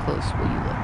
close will you look?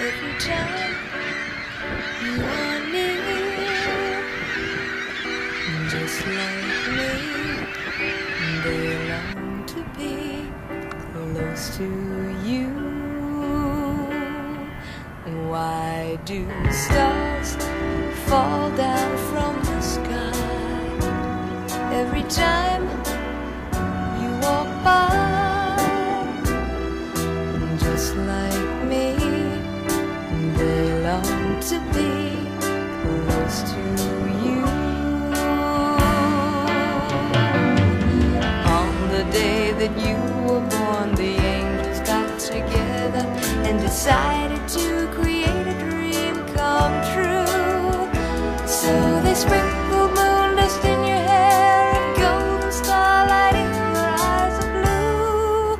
Every time you are near, just like me, they long to be close to you. Why do stars fall down from the sky every time you walk by? Just like me, they long to be close to you. On the day that you were born, the angels got together and decided to create a dream come true. So they sprinkled moon dust in your hair and golden starlight in your eyes of blue.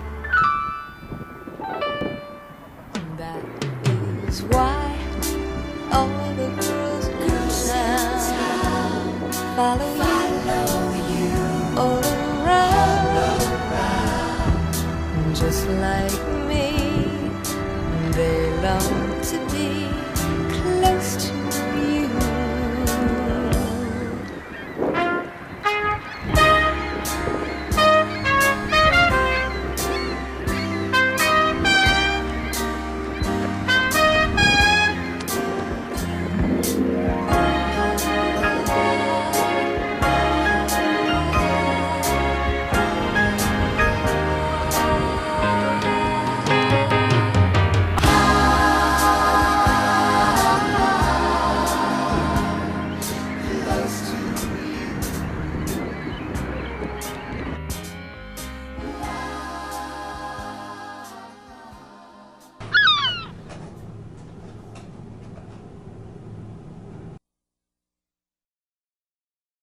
That is why all the girls in town follow you all around. Just like me, they long to be